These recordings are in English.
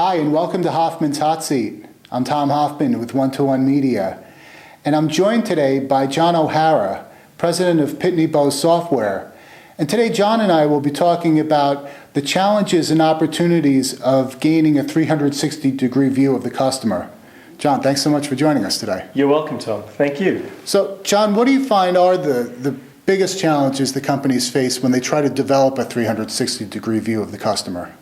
Hi, and welcome to Hoffman's Hot Seat. I'm Tom Hoffman with One-to-One Media, and I'm joined today by John O'Hara, president of Pitney Bowes Software. And today, John and I will be talking about the challenges and opportunities of gaining a 360-degree view of the customer. John, thanks so much for joining us today. You're welcome, Tom. Thank you. So, John, what do you find are the biggest challenges that companies face when they try to develop a 360-degree view of the customer?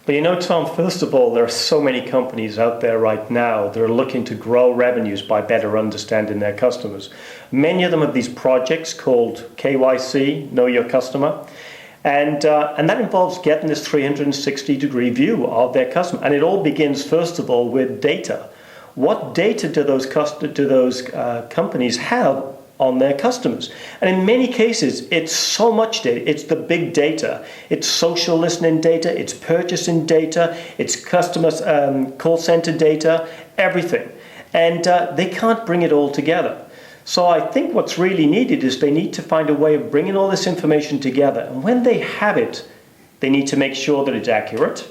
Well, you know, Tom, first of all, there are so many companies out there right now that are looking to grow revenues by better understanding their customers. Many of them have these projects called KYC, Know Your Customer, and that involves getting this 360-degree view of their customer. And it all begins, first of all, with data. What data do those companies have on their customers? And in many cases, it's so much data. It's the big data. It's social listening data. It's purchasing data. It's customer call center data, everything. And they can't bring it all together. So I think what's really needed is they need to find a way of bringing all this information together. And when they have it, they need to make sure that it's accurate.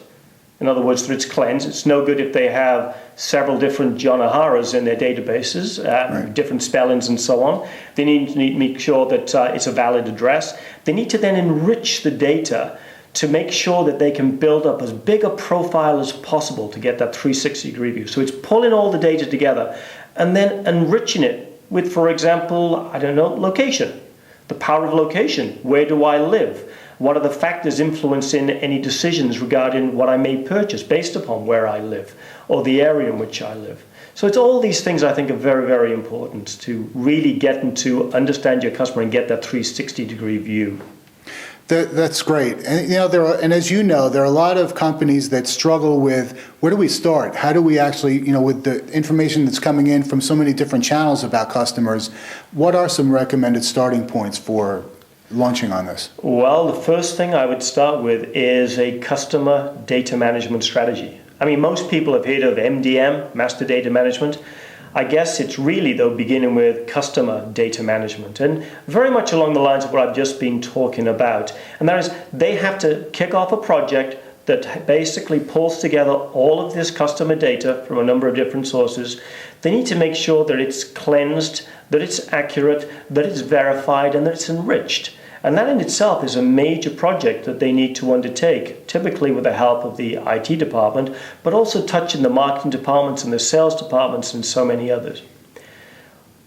In other words, that it's cleansed. It's no good if they have several different John O'Haras in their databases, right, different spellings and so on. They need to make sure that it's a valid address. They need to then enrich the data to make sure that they can build up as big a profile as possible to get that 360-degree view. So it's pulling all the data together and then enriching it with, for example, I don't know, location. The power of location. Where do I live? What are the factors influencing any decisions regarding what I may purchase based upon where I live or the area in which I live? So it's all these things I think are very, very important to really get to understand your customer and get that 360-degree view. That's great. And and as you know, there are a lot of companies that struggle with where do we start? How do we actually, with the information that's coming in from so many different channels about customers, what are some recommended starting points for launching on this? Well, the first thing I would start with is a customer data management strategy. I mean, most people have heard of MDM, Master Data Management. I guess it's really, though, beginning with customer data management, and very much along the lines of what I've just been talking about. And that is, they have to kick off a project that basically pulls together all of this customer data from a number of different sources. They need to make sure that it's cleansed, that it's accurate, that it's verified, and that it's enriched. And that in itself is a major project that they need to undertake, typically with the help of the IT department, but also touching the marketing departments and the sales departments and so many others.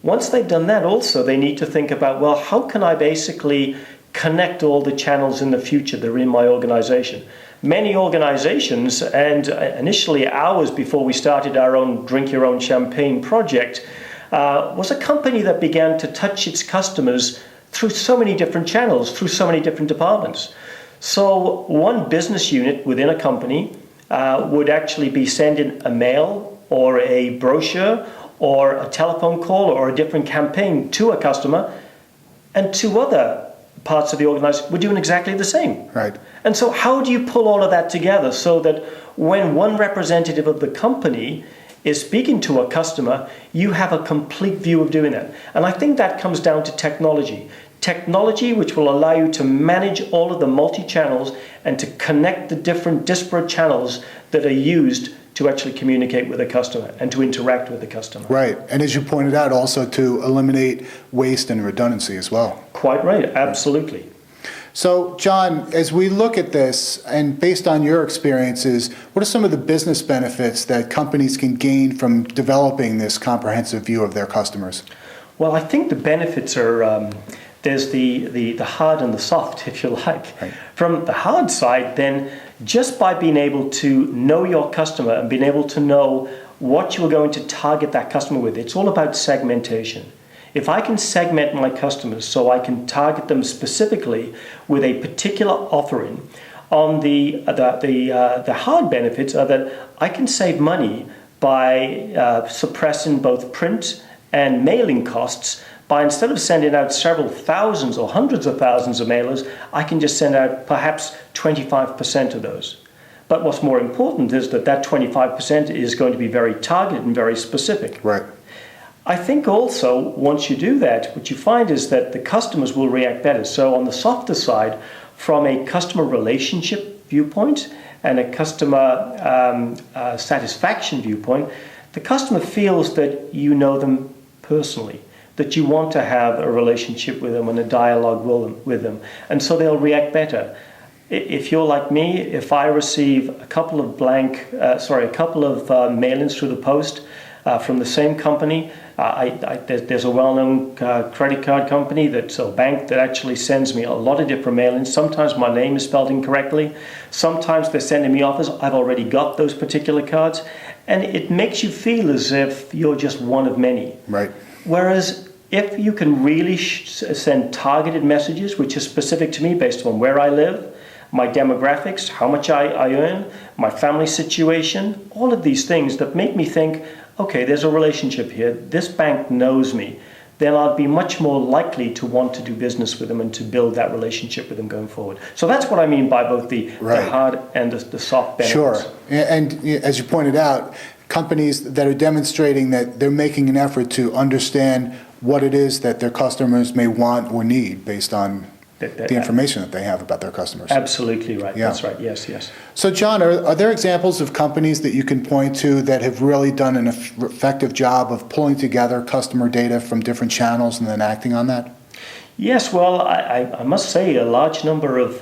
Once they've done that also, they need to think about, well, how can I basically connect all the channels in the future that are in my organization? Many organizations, and initially ours before we started our own Drink Your Own Champagne project, was a company that began to touch its customers through so many different channels, through so many different departments. So one business unit within a company would actually be sending a mail or a brochure or a telephone call or a different campaign to a customer, and two other parts of the organization were doing exactly the same. Right. And so how do you pull all of that together so that when one representative of the company is speaking to a customer, you have a complete view of doing that? And I think that comes down to technology. Technology which will allow you to manage all of the multi-channels and to connect the different disparate channels that are used to actually communicate with a customer and to interact with the customer. Right, and as you pointed out, also to eliminate waste and redundancy as well. Quite right, absolutely. So, John, as we look at this, and based on your experiences, what are some of the business benefits that companies can gain from developing this comprehensive view of their customers? Well, I think the benefits are, there's the hard and the soft, if you like. Right. From the hard side, then, just by being able to know your customer and being able to know what you're going to target that customer with, it's all about segmentation. If I can segment my customers so I can target them specifically with a particular offering, on the hard benefits are that I can save money by suppressing both print and mailing costs. By instead of sending out several thousands or hundreds of thousands of mailers, I can just send out perhaps 25% of those. But what's more important is that 25% is going to be very targeted and very specific. Right. I think also, once you do that, what you find is that the customers will react better. So on the softer side, from a customer relationship viewpoint, and a customer satisfaction viewpoint, the customer feels that you know them personally, that you want to have a relationship with them and a dialogue with them, and so they'll react better. If you're like me, if I receive a couple of mail-ins through the post from the same company, there's a well-known credit card company a bank that actually sends me a lot of different mail-ins. Sometimes my name is spelled incorrectly. Sometimes they're sending me offers. I've already got those particular cards, and it makes you feel as if you're just one of many. Right. Whereas if you can really send targeted messages, which are specific to me based on where I live, my demographics, how much I earn, my family situation, all of these things that make me think, okay, there's a relationship here. This bank knows me. Then I'll be much more likely to want to do business with them and to build that relationship with them going forward. So that's what I mean by both the hard and the soft benefits. Sure. And as you pointed out, companies that are demonstrating that they're making an effort to understand what it is that their customers may want or need based on the information that they have about their customers. Absolutely right. Yeah. That's right. Yes, yes. So, John, are there examples of companies that you can point to that have really done an effective job of pulling together customer data from different channels and then acting on that? Yes, well, I must say a large number of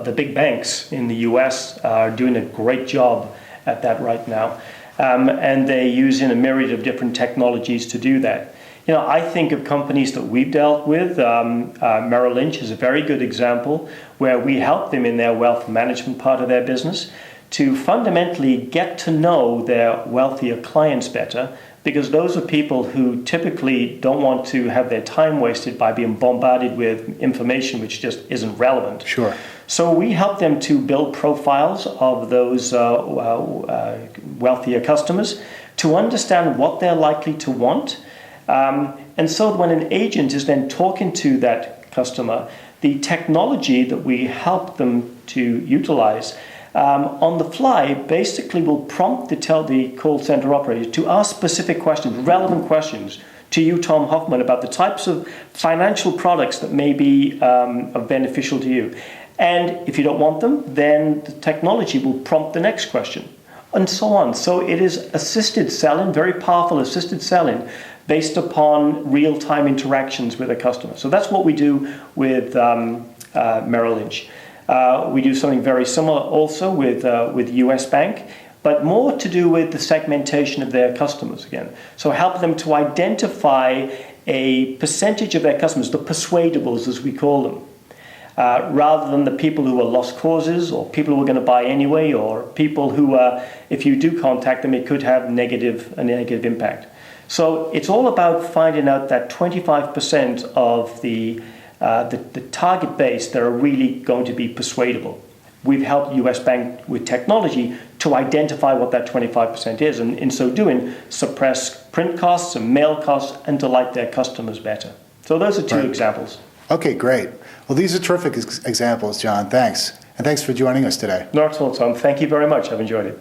the big banks in the US are doing a great job at that right now. And they're using a myriad of different technologies to do that. You know, I think of companies that we've dealt with. Merrill Lynch is a very good example where we help them in their wealth management part of their business to fundamentally get to know their wealthier clients better, because those are people who typically don't want to have their time wasted by being bombarded with information which just isn't relevant. Sure. So we help them to build profiles of those wealthier customers to understand what they're likely to want. And so when an agent is then talking to that customer, the technology that we help them to utilize on the fly basically will prompt the call center operator to ask specific questions, relevant questions to you, Tom Hoffman, about the types of financial products that may be beneficial to you. And if you don't want them, then the technology will prompt the next question, and so on. So it is assisted selling, very powerful assisted selling, based upon real-time interactions with a customer. So that's what we do with Merrill Lynch. We do something very similar also with US Bank, but more to do with the segmentation of their customers again. So help them to identify a percentage of their customers, the persuadables as we call them, rather than the people who are lost causes or people who are going to buy anyway, or people who, if you do contact them, it could have a negative impact. So it's all about finding out that 25% of the target base that are really going to be persuadable. We've helped US Bank with technology to identify what that 25% is, and in so doing, suppress print costs and mail costs and delight their customers better. So those are two examples. Okay, great. Well, these are terrific examples, John. Thanks. And thanks for joining us today. Not at all, Tom. Thank you very much. I've enjoyed it.